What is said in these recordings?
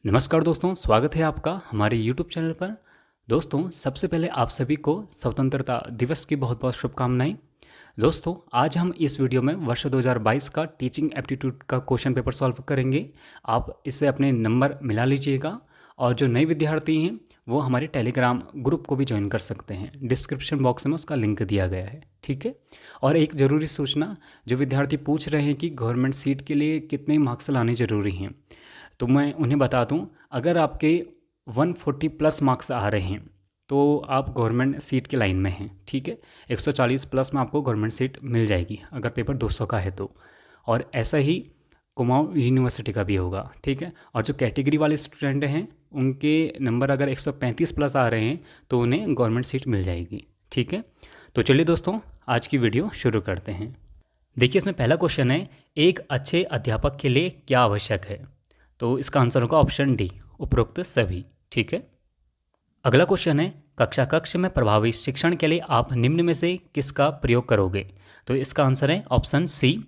नमस्कार दोस्तों, स्वागत है आपका हमारे YouTube चैनल पर। दोस्तों, सबसे पहले आप सभी को स्वतंत्रता दिवस की बहुत बहुत शुभकामनाएं। दोस्तों, आज हम इस वीडियो में वर्ष 2022 का टीचिंग एप्टीट्यूड का क्वेश्चन पेपर सॉल्व करेंगे। आप इससे अपने नंबर मिला लीजिएगा और जो नए विद्यार्थी हैं वो हमारे टेलीग्राम ग्रुप को भी ज्वाइन कर सकते हैं। डिस्क्रिप्शन बॉक्स में उसका लिंक दिया गया है, ठीक है। और एक ज़रूरी सूचना, जो विद्यार्थी पूछ रहे हैं कि गवर्नमेंट सीट के लिए कितने मार्क्स लाने ज़रूरी हैं, तो मैं उन्हें बता दूं, अगर आपके 140 प्लस मार्क्स आ रहे हैं तो आप गवर्नमेंट सीट की लाइन में हैं, ठीक है। 140 प्लस में आपको गवर्नमेंट सीट मिल जाएगी अगर पेपर 200 का है तो। और ऐसा ही कुमाऊं यूनिवर्सिटी का भी होगा, ठीक है। और जो कैटेगरी वाले स्टूडेंट हैं उनके नंबर अगर 135 प्लस आ रहे हैं तो उन्हें गवर्नमेंट सीट मिल जाएगी, ठीक है। तो चलिए दोस्तों, आज की वीडियो शुरू करते हैं। देखिए, इसमें पहला क्वेश्चन है, एक अच्छे अध्यापक के लिए क्या आवश्यक है? तो इसका आंसर होगा ऑप्शन डी, उपरोक्त सभी, ठीक है। अगला क्वेश्चन है, कक्षा कक्ष में प्रभावी शिक्षण के लिए आप निम्न में से किसका प्रयोग करोगे? तो इसका आंसर है ऑप्शन सी,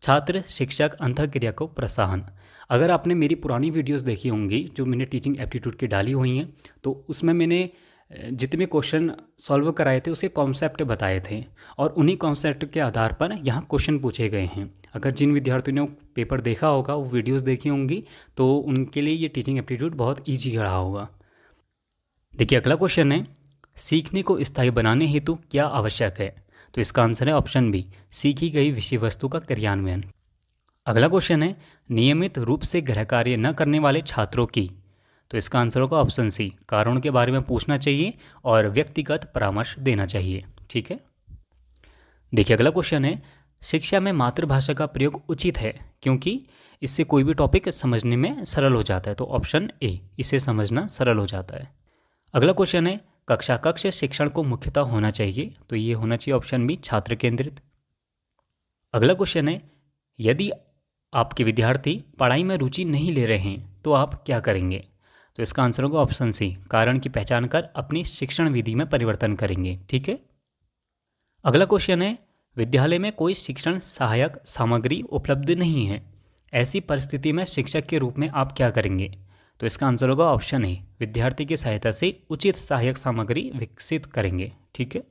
छात्र शिक्षक अंतःक्रिया को प्रोत्साहन। अगर आपने मेरी पुरानी वीडियोस देखी होंगी जो मैंने टीचिंग एप्टीट्यूड की डाली हुई हैं, तो उसमें मैंने जितने क्वेश्चन सॉल्व कराए थे उसके कॉन्सेप्ट बताए थे और उन्हीं कॉन्सेप्ट के आधार पर यहाँ क्वेश्चन पूछे गए हैं। अगर जिन विद्यार्थियों ने पेपर देखा होगा, वो वीडियोस देखी होंगी, तो उनके लिए ये टीचिंग एप्टीट्यूड बहुत ईजी रहा होगा। देखिए, अगला क्वेश्चन है, सीखने को स्थायी बनाने हेतु क्या आवश्यक है? तो इसका आंसर है ऑप्शन बी, सीखी गई विषय वस्तु का क्रियान्वयन। अगला क्वेश्चन है, नियमित रूप से गृह कार्य न करने वाले छात्रों की। तो इसका आंसर होगा ऑप्शन सी, कारणों के बारे में पूछना चाहिए और व्यक्तिगत परामर्श देना चाहिए, ठीक है। देखिए, अगला क्वेश्चन है, शिक्षा में मातृभाषा का प्रयोग उचित है क्योंकि इससे कोई भी टॉपिक समझने में सरल हो जाता है। तो ऑप्शन ए, इसे समझना सरल हो जाता है। अगला क्वेश्चन है, कक्षा कक्ष शिक्षण को मुख्यतः होना चाहिए। तो ये होना चाहिए ऑप्शन बी, छात्र केंद्रित। अगला क्वेश्चन है, यदि आपके विद्यार्थी पढ़ाई में रुचि नहीं ले रहे हैं तो आप क्या करेंगे? तो इसका आंसर होगा ऑप्शन सी, कारण की पहचान कर अपनी शिक्षण विधि में परिवर्तन करेंगे, ठीक है। अगला क्वेश्चन है, विद्यालय में कोई शिक्षण सहायक सामग्री उपलब्ध नहीं है, ऐसी परिस्थिति में शिक्षक के रूप में आप क्या करेंगे? तो इसका आंसर होगा ऑप्शन ए, विद्यार्थी की सहायता से उचित सहायक सामग्री विकसित करेंगे, ठीक है।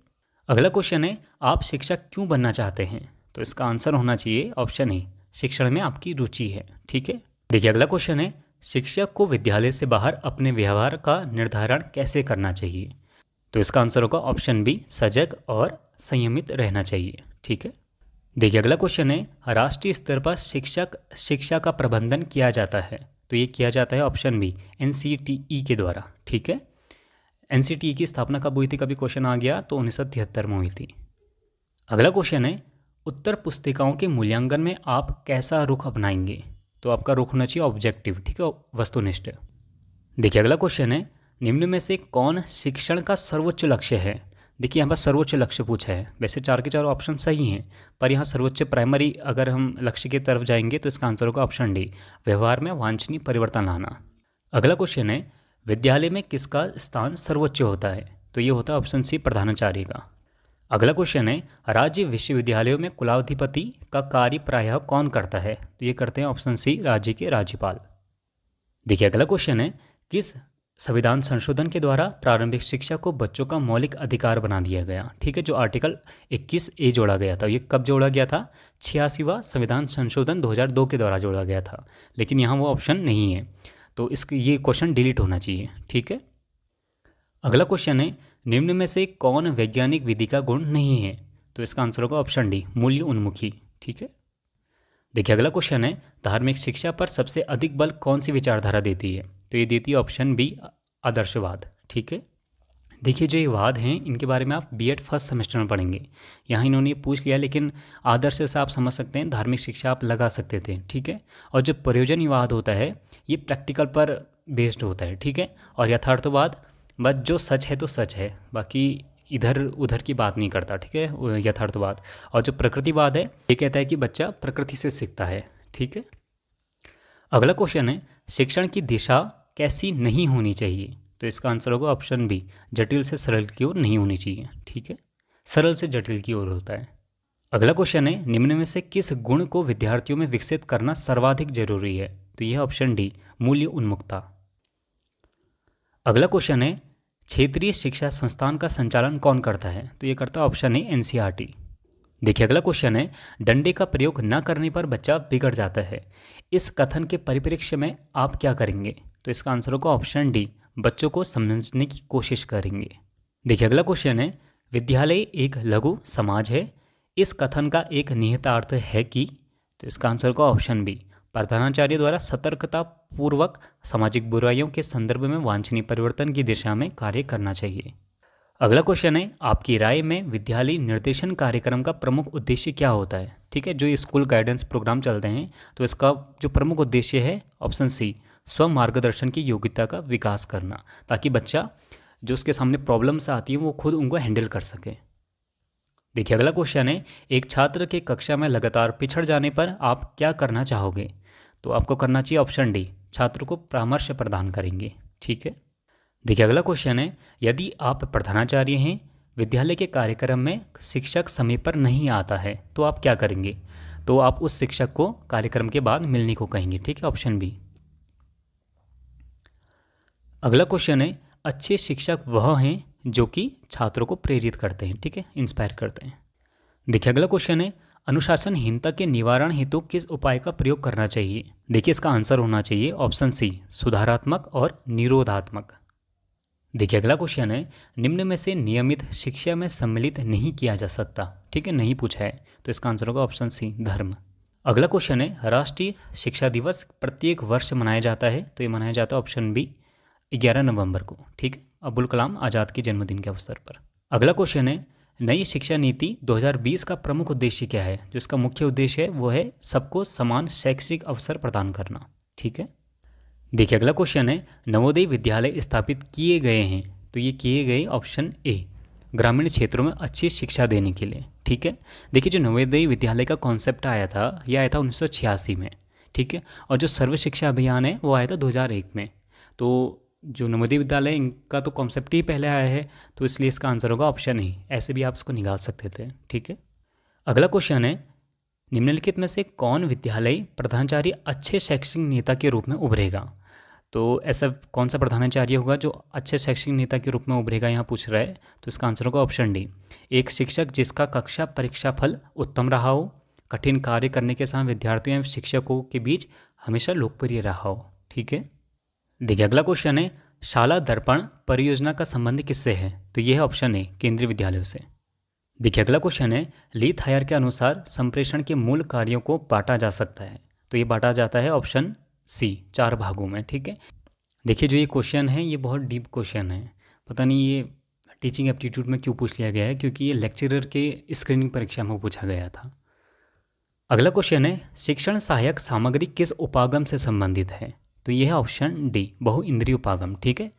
अगला क्वेश्चन है, आप शिक्षक क्यों बनना चाहते हैं? तो इसका आंसर होना चाहिए ऑप्शन ए, शिक्षण में आपकी रुचि है, ठीक है। देखिए, अगला क्वेश्चन है, शिक्षक को विद्यालय से बाहर अपने व्यवहार का निर्धारण कैसे करना चाहिए? तो इसका आंसर होगा ऑप्शन बी, सजग और संयमित रहना चाहिए, ठीक है। देखिए, अगला क्वेश्चन है, राष्ट्रीय स्तर पर शिक्षा का प्रबंधन किया जाता है। तो ये किया जाता है ऑप्शन बी, एनसीटीई के द्वारा, ठीक है। एनसीटीई की स्थापना कब हुई थी? कभी क्वेश्चन आ गया तो 1973 में हुई थी। अगला क्वेश्चन है, उत्तर पुस्तिकाओं के मूल्यांकन में आप कैसा रुख अपनाएंगे? तो आपका रुख होना चाहिए ऑब्जेक्टिव, ठीक है, वस्तुनिष्ठ। देखिए, अगला क्वेश्चन है, निम्न में से कौन शिक्षण का सर्वोच्च लक्ष्य है? देखिए, यहाँ पर सर्वोच्च लक्ष्य पूछा है। वैसे चार के चारों ऑप्शन सही हैं, पर यहाँ सर्वोच्च प्राइमरी अगर हम लक्ष्य की तरफ जाएंगे तो इसका आंसर होगा ऑप्शन डी, व्यवहार में वांछनीय परिवर्तन लाना। अगला क्वेश्चन है, विद्यालय में किसका स्थान सर्वोच्च होता है? तो ये होता है ऑप्शन सी, प्रधानाचार्य का। अगला क्वेश्चन है, राज्य विश्वविद्यालयों में कुलाधिपति का कार्य प्रायः कौन करता है? तो ये करते हैं ऑप्शन सी, राज्य के राज्यपाल। देखिए, अगला क्वेश्चन है, किस संविधान संशोधन के द्वारा प्रारंभिक शिक्षा को बच्चों का मौलिक अधिकार बना दिया गया? ठीक है, जो आर्टिकल 21A जोड़ा गया था, ये कब जोड़ा गया था? 86वां संविधान संशोधन 2002 के द्वारा जोड़ा गया था, लेकिन यहाँ वो ऑप्शन नहीं है, तो ये क्वेश्चन डिलीट होना चाहिए, ठीक है। अगला क्वेश्चन है, निम्न में से कौन वैज्ञानिक विधि का गुण नहीं है? तो इसका आंसर होगा ऑप्शन डी, मूल्य उन्मुखी, ठीक है। देखिए, अगला क्वेश्चन है, धार्मिक शिक्षा पर सबसे अधिक बल कौन सी विचारधारा देती है? तो ये देती है ऑप्शन बी, आदर्शवाद, ठीक है। देखिए, जो ये वाद हैं इनके बारे में आप बीएड फर्स्ट सेमेस्टर में पढ़ेंगे। यहाँ इन्होंने ये पूछ लिया, लेकिन आदर्श से आप समझ सकते हैं, धार्मिक शिक्षा आप लगा सकते थे, ठीक है। और जो प्रयोजनवाद होता है ये प्रैक्टिकल पर बेस्ड होता है, ठीक है। और यथार्थवाद, बस जो सच है तो सच है, बाकी इधर उधर की बात नहीं करता, ठीक है, यथार्थवाद। और जो प्रकृतिवाद है ये कहता है कि बच्चा प्रकृति से सीखता है, ठीक है। अगला क्वेश्चन है, शिक्षण की दिशा कैसी नहीं होनी चाहिए? तो इसका आंसर होगा ऑप्शन बी, जटिल से सरल की ओर नहीं होनी चाहिए, ठीक है। सरल से जटिल की ओर होता है। अगला क्वेश्चन है, निम्न में से किस गुण को विद्यार्थियों में विकसित करना सर्वाधिक जरूरी है? तो यह ऑप्शन डी, मूल्य उन्मुखता। अगला क्वेश्चन है, क्षेत्रीय शिक्षा संस्थान का संचालन कौन करता है? तो ये करता है ऑप्शन ए एनसीईआरटी। देखिए अगला क्वेश्चन है, डंडे का प्रयोग न करने पर बच्चा बिगड़ जाता है, इस कथन के परिप्रेक्ष्य में आप क्या करेंगे? तो इसका आंसर होगा ऑप्शन डी, बच्चों को समझने की कोशिश करेंगे। देखिए अगला क्वेश्चन है, विद्यालय एक लघु समाज है, इस कथन का एक निहितार्थ है कि? तो इसका आंसर होगा ऑप्शन बी, प्रधानाचार्य द्वारा सतर्कता पूर्वक सामाजिक बुराइयों के संदर्भ में वांछनीय परिवर्तन की दिशा में कार्य करना चाहिए। अगला क्वेश्चन है, आपकी राय में विद्यालय निर्देशन कार्यक्रम का प्रमुख उद्देश्य क्या होता है? ठीक है, जो ये स्कूल गाइडेंस प्रोग्राम चलते हैं तो इसका जो प्रमुख उद्देश्य है ऑप्शन सी, स्व मार्गदर्शन की योग्यता का विकास करना, ताकि बच्चा जो उसके सामने प्रॉब्लम्स आती हैं वो खुद उनको हैंडल कर सके। देखिए अगला क्वेश्चन है, एक छात्र के कक्षा में लगातार पिछड़ जाने पर आप क्या करना चाहोगे? तो आपको करना चाहिए ऑप्शन डी, छात्र को परामर्श प्रदान करेंगे। ठीक है। देखिए अगला क्वेश्चन है, यदि आप प्रधानाचार्य हैं, विद्यालय के कार्यक्रम में शिक्षक समय पर नहीं आता है तो आप क्या करेंगे? तो आप उस शिक्षक को कार्यक्रम के बाद मिलने को कहेंगे। ठीक है, ऑप्शन बी। अगला क्वेश्चन है, अच्छे शिक्षक वह हैं जो कि छात्रों को प्रेरित करते हैं, ठीक है, इंस्पायर करते हैं। देखिए अगला क्वेश्चन है, अनुशासनहीनता के निवारण हेतु किस उपाय का प्रयोग करना चाहिए? देखिए इसका आंसर होना चाहिए ऑप्शन सी, सुधारात्मक और निरोधात्मक। देखिए अगला क्वेश्चन है, निम्न में से नियमित शिक्षा में सम्मिलित नहीं किया जा सकता? ठीक है, नहीं पूछा है तो इसका आंसर होगा ऑप्शन सी, धर्म। अगला क्वेश्चन है, राष्ट्रीय शिक्षा दिवस प्रत्येक वर्ष मनाया जाता है, तो ये मनाया जाता है ऑप्शन बी, 11 नवंबर को। ठीक है, अब्दुल कलाम आज़ाद के जन्मदिन के अवसर पर। अगला क्वेश्चन है, नई शिक्षा नीति 2020 का प्रमुख उद्देश्य क्या है? जो इसका मुख्य उद्देश्य है वो है सबको समान शैक्षिक अवसर प्रदान करना। ठीक है। देखिए अगला क्वेश्चन है, नवोदय विद्यालय स्थापित किए गए हैं, तो ये किए गए ऑप्शन ए, ग्रामीण क्षेत्रों में अच्छी शिक्षा देने के लिए। ठीक है। देखिए जो नवोदय विद्यालय का कॉन्सेप्ट आया था, यह आया था 1986 में। ठीक है, और जो सर्व शिक्षा अभियान है वो आया था 2001 में। तो जो नवोदय विद्यालय इनका तो कॉन्सेप्ट ही पहले आया है, तो इसलिए इसका आंसर होगा ऑप्शन ए। ऐसे भी आप इसको निकाल सकते थे। ठीक है। अगला क्वेश्चन है, निम्नलिखित में से कौन विद्यालय प्रधानाचार्य अच्छे शैक्षणिक नेता के रूप में उभरेगा? तो ऐसा कौन सा प्रधानाचार्य होगा जो अच्छे शैक्षणिक नेता के रूप में उभरेगा, यहाँ पूछ रहा है, तो इसका आंसर होगा ऑप्शन डी, एक शिक्षक जिसका कक्षा परीक्षा फल उत्तम रहा हो, कठिन कार्य करने के साथ विद्यार्थियों एवं शिक्षकों के बीच हमेशा लोकप्रिय रहा हो। ठीक है। देखिए अगला क्वेश्चन है, शाला दर्पण परियोजना का संबंध किससे है? तो यह है ऑप्शन ए, केंद्रीय विद्यालयों से। देखिए अगला क्वेश्चन है, लीथ हायर के अनुसार संप्रेषण के मूल कार्यों को बांटा जा सकता है, तो ये बांटा जाता है ऑप्शन सी, 4 भागों में। ठीक है। देखिए जो ये क्वेश्चन है ये बहुत डीप क्वेश्चन है, पता नहीं ये टीचिंग एप्टीट्यूड में क्यों पूछ लिया गया है, क्योंकि ये लेक्चरर के स्क्रीनिंग परीक्षा में पूछा गया था। अगला क्वेश्चन है, शिक्षण सहायक सामग्री किस उपागम से संबंधित है? तो यह है ऑप्शन डी, बहु इंद्रिय उपागम। ठीक है।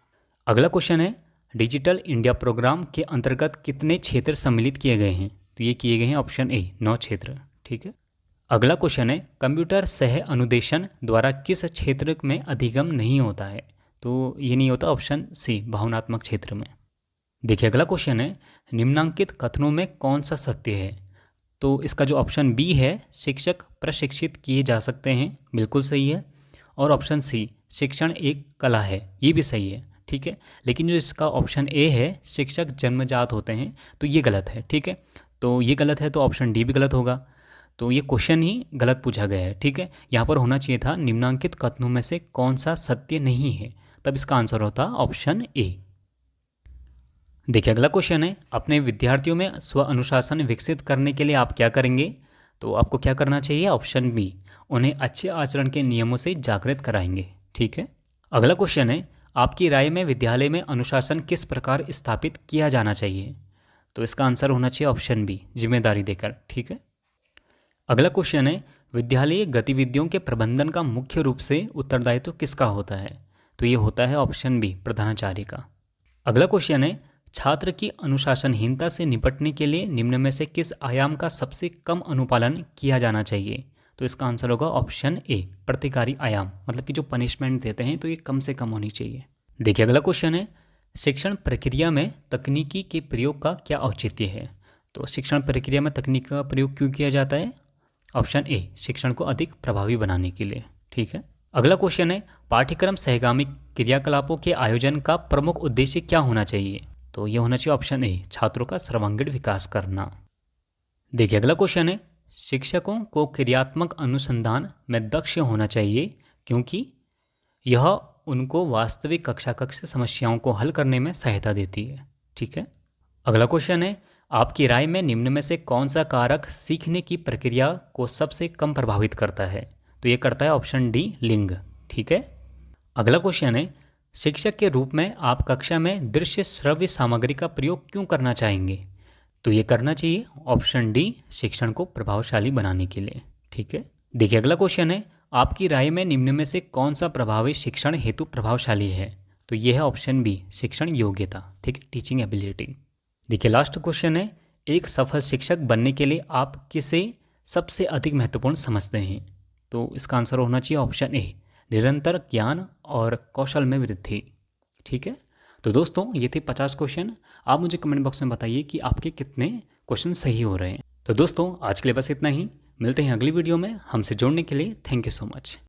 अगला क्वेश्चन है, डिजिटल इंडिया प्रोग्राम के अंतर्गत कितने क्षेत्र सम्मिलित किए गए हैं? तो ये किए गए हैं ऑप्शन ए, 9 क्षेत्र। ठीक है। अगला क्वेश्चन है, कंप्यूटर सह अनुदेशन द्वारा किस क्षेत्र में अधिगम नहीं होता है? तो ये नहीं होता ऑप्शन सी, भावनात्मक क्षेत्र में। देखिए अगला क्वेश्चन है, निम्नांकित कथनों में कौन सा सत्य है? तो इसका जो ऑप्शन बी है, शिक्षक प्रशिक्षित किए जा सकते हैं, बिल्कुल सही है। और ऑप्शन सी, शिक्षण एक कला है, ये भी सही है। ठीक है। लेकिन जो इसका ऑप्शन ए है, शिक्षक जन्मजात होते हैं, तो ये गलत है। ठीक है। तो ये गलत है तो ऑप्शन डी भी गलत होगा, तो ये क्वेश्चन ही गलत पूछा गया है। ठीक है। यहाँ पर होना चाहिए था निम्नांकित कथनों में से कौन सा सत्य नहीं है, तब इसका आंसर होता ऑप्शन ए। देखिए अगला क्वेश्चन है, अपने विद्यार्थियों में स्व अनुशासन विकसित करने के लिए आप क्या करेंगे? तो आपको क्या करना चाहिए? ऑप्शन बी, उन्हें अच्छे आचरण के नियमों से जागृत कराएंगे। ठीक है। अगला क्वेश्चन है, आपकी राय में विद्यालय में अनुशासन किस प्रकार स्थापित किया जाना चाहिए? तो इसका आंसर होना चाहिए ऑप्शन बी, जिम्मेदारी देकर। ठीक है। अगला क्वेश्चन है, विद्यालय गतिविधियों के प्रबंधन का मुख्य रूप से उत्तरदायित्व किसका होता है? तो ये होता है ऑप्शन बी, प्रधानाचार्य का। अगला क्वेश्चन है, छात्र की अनुशासनहीनता से निपटने के लिए निम्न में से किस आयाम का सबसे कम अनुपालन किया जाना चाहिए? तो इसका आंसर होगा ऑप्शन ए, प्रतिकारी आयाम, मतलब कि जो पनिशमेंट देते हैं तो ये कम से कम होनी चाहिए। देखिए अगला क्वेश्चन है, शिक्षण प्रक्रिया में तकनीकी के प्रयोग का क्या औचित्य है? तो शिक्षण प्रक्रिया में तकनीक का प्रयोग क्यों किया जाता है? ऑप्शन ए, शिक्षण को अधिक प्रभावी बनाने के लिए। ठीक है। अगला क्वेश्चन है, पाठ्यक्रम सहगामी क्रियाकलापों के आयोजन का प्रमुख उद्देश्य क्या होना चाहिए? तो ये होना चाहिए ऑप्शन ए, छात्रों का सर्वांगीण विकास करना। देखिए अगला क्वेश्चन है, शिक्षकों को क्रियात्मक अनुसंधान में दक्ष होना चाहिए क्योंकि यह उनको वास्तविक कक्षा कक्ष समस्याओं को हल करने में सहायता देती है। ठीक है। अगला क्वेश्चन है, आपकी राय में निम्न में से कौन सा कारक सीखने की प्रक्रिया को सबसे कम प्रभावित करता है? तो ये करता है ऑप्शन डी, लिंग। ठीक है। अगला क्वेश्चन है, शिक्षक के रूप में आप कक्षा में दृश्य श्रव्य सामग्री का प्रयोग क्यों करना चाहेंगे? तो ये करना चाहिए ऑप्शन डी, शिक्षण को प्रभावशाली बनाने के लिए। ठीक है। देखिए अगला क्वेश्चन है, आपकी राय में निम्न में से कौन सा प्रभावी शिक्षण हेतु प्रभावशाली है? तो ये है ऑप्शन बी, शिक्षण योग्यता। ठीक है, टीचिंग एबिलिटी। देखिए लास्ट क्वेश्चन है, एक सफल शिक्षक बनने के लिए आप किसे सबसे अधिक महत्वपूर्ण समझते हैं? तो इसका आंसर होना चाहिए ऑप्शन ए, निरंतर ज्ञान और कौशल में वृद्धि। ठीक है। तो दोस्तों ये थे 50 क्वेश्चन। आप मुझे कमेंट बॉक्स में बताइए कि आपके कितने क्वेश्चन सही हो रहे हैं। तो दोस्तों आज के लिए बस इतना ही। मिलते हैं अगली वीडियो में। हमसे जुड़ने के लिए थैंक यू सो मच।